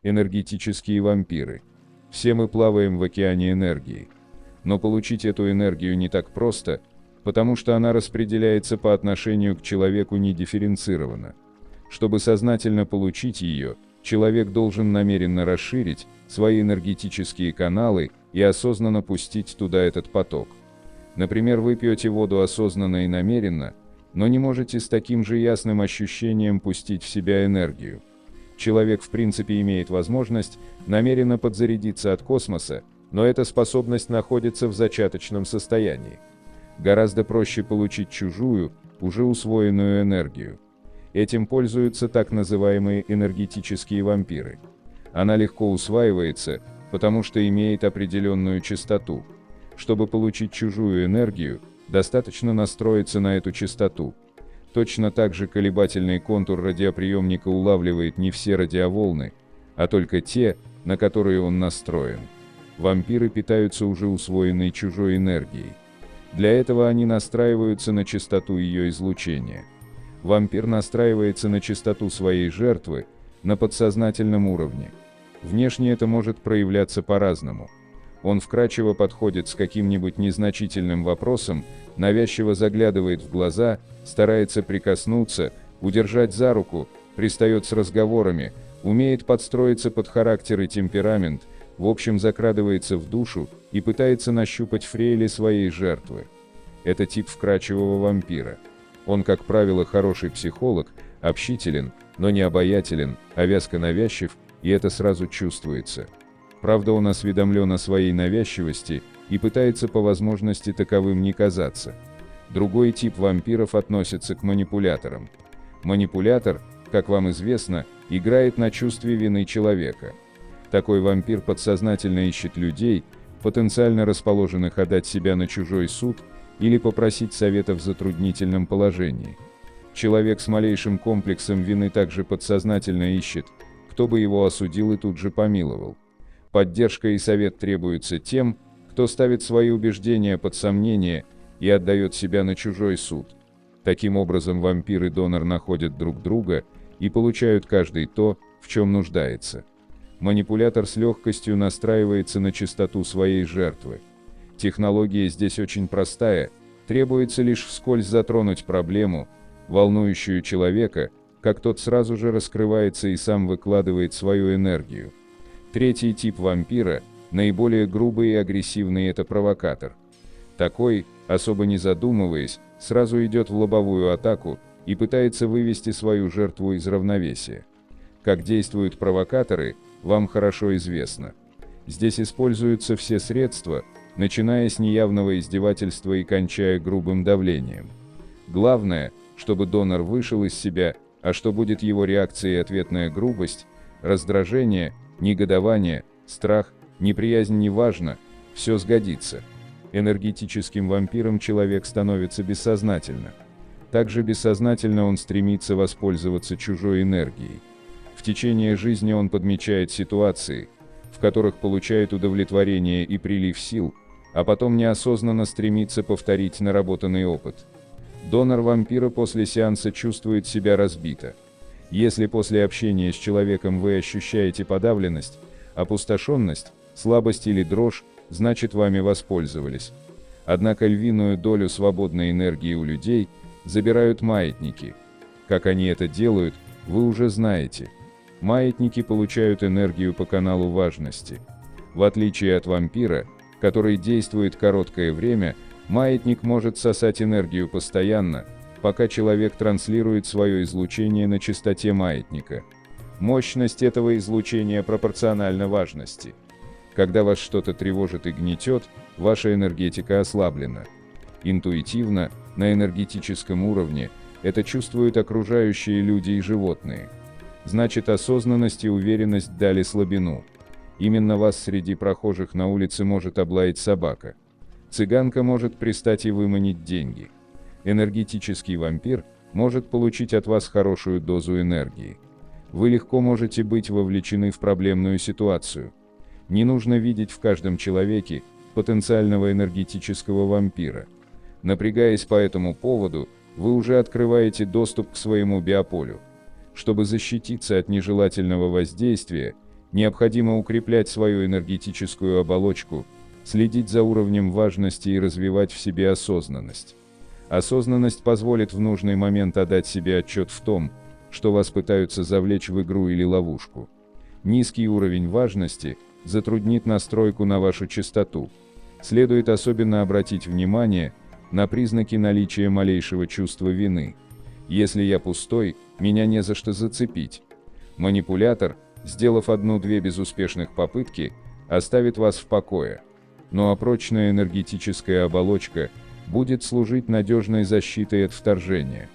Энергетические вампиры. Все мы плаваем в океане энергии. Но получить эту энергию не так просто, потому что она распределяется по отношению к человеку недифференцированно. Чтобы сознательно получить ее, человек должен намеренно расширить свои энергетические каналы и осознанно пустить туда этот поток. Например, вы пьете воду осознанно и намеренно, но не можете с таким же ясным ощущением пустить в себя энергию. Человек в принципе имеет возможность намеренно подзарядиться от космоса, но эта способность находится в зачаточном состоянии. Гораздо проще получить чужую, уже усвоенную энергию. Этим пользуются так называемые энергетические вампиры. Она легко усваивается, потому что имеет определенную частоту. Чтобы получить чужую энергию, достаточно настроиться на эту частоту. Точно так же колебательный контур радиоприемника улавливает не все радиоволны, а только те, на которые он настроен. Вампиры питаются уже усвоенной чужой энергией. Для этого они настраиваются на частоту ее излучения. Вампир настраивается на частоту своей жертвы на подсознательном уровне. Внешне это может проявляться по-разному. Он вкрадчиво подходит с каким-нибудь незначительным вопросом, навязчиво заглядывает в глаза, старается прикоснуться, удержать за руку, пристает с разговорами, умеет подстроиться под характер и темперамент, в общем закрадывается в душу и пытается нащупать фрейли своей жертвы. Это тип вкрадчивого вампира. Он, как правило, хороший психолог, общителен, но не обаятелен, а вязко навязчив, и это сразу чувствуется. Правда, он осведомлен о своей навязчивости и пытается по возможности таковым не казаться. Другой тип вампиров относится к манипуляторам. Манипулятор, как вам известно, играет на чувстве вины человека. Такой вампир подсознательно ищет людей, потенциально расположенных отдать себя на чужой суд или попросить совета в затруднительном положении. Человек с малейшим комплексом вины также подсознательно ищет, кто бы его осудил и тут же помиловал. Поддержка и совет требуются тем, кто ставит свои убеждения под сомнение и отдает себя на чужой суд. Таким образом, вампир и донор находят друг друга и получают каждый то, в чем нуждается. Манипулятор с легкостью настраивается на частоту своей жертвы. Технология здесь очень простая, требуется лишь вскользь затронуть проблему, волнующую человека, как тот сразу же раскрывается и сам выкладывает свою энергию. Третий тип вампира, наиболее грубый и агрессивный, это провокатор. Такой, особо не задумываясь, сразу идет в лобовую атаку и пытается вывести свою жертву из равновесия. Как действуют провокаторы, вам хорошо известно. Здесь используются все средства, начиная с неявного издевательства и кончая грубым давлением. Главное, чтобы донор вышел из себя, а что будет его реакцией: ответная грубость, раздражение, негодование, страх, неприязнь, неважно, все сгодится. Энергетическим вампиром человек становится бессознательно. Также бессознательно он стремится воспользоваться чужой энергией. В течение жизни он подмечает ситуации, в которых получает удовлетворение и прилив сил, а потом неосознанно стремится повторить наработанный опыт. Донор вампира после сеанса чувствует себя разбито. Если после общения с человеком вы ощущаете подавленность, опустошенность, слабость или дрожь, значит, вами воспользовались. Однако львиную долю свободной энергии у людей забирают маятники. Как они это делают, вы уже знаете. Маятники получают энергию по каналу важности. В отличие от вампира, который действует короткое время, маятник может сосать энергию постоянно, пока человек транслирует свое излучение на частоте маятника. Мощность этого излучения пропорциональна важности. Когда вас что-то тревожит и гнетет, ваша энергетика ослаблена. Интуитивно, на энергетическом уровне, это чувствуют окружающие люди и животные. Значит, осознанность и уверенность дали слабину. Именно вас среди прохожих на улице может облаять собака. Цыганка может пристать и выманить деньги. Энергетический вампир может получить от вас хорошую дозу энергии. Вы легко можете быть вовлечены в проблемную ситуацию. Не нужно видеть в каждом человеке потенциального энергетического вампира. Напрягаясь по этому поводу, вы уже открываете доступ к своему биополю. Чтобы защититься от нежелательного воздействия, Необходимо укреплять свою энергетическую оболочку, следить за уровнем важности и развивать в себе осознанность. Осознанность позволит в нужный момент отдать себе отчет в том, что вас пытаются завлечь в игру или ловушку. Низкий уровень важности затруднит настройку на вашу частоту. Следует особенно обратить внимание на признаки наличия малейшего чувства вины. Если я пустой, меня не за что зацепить. Манипулятор, сделав одну-две безуспешных попытки, оставит вас в покое. Ну а прочная энергетическая оболочка будет служить надежной защитой от вторжения.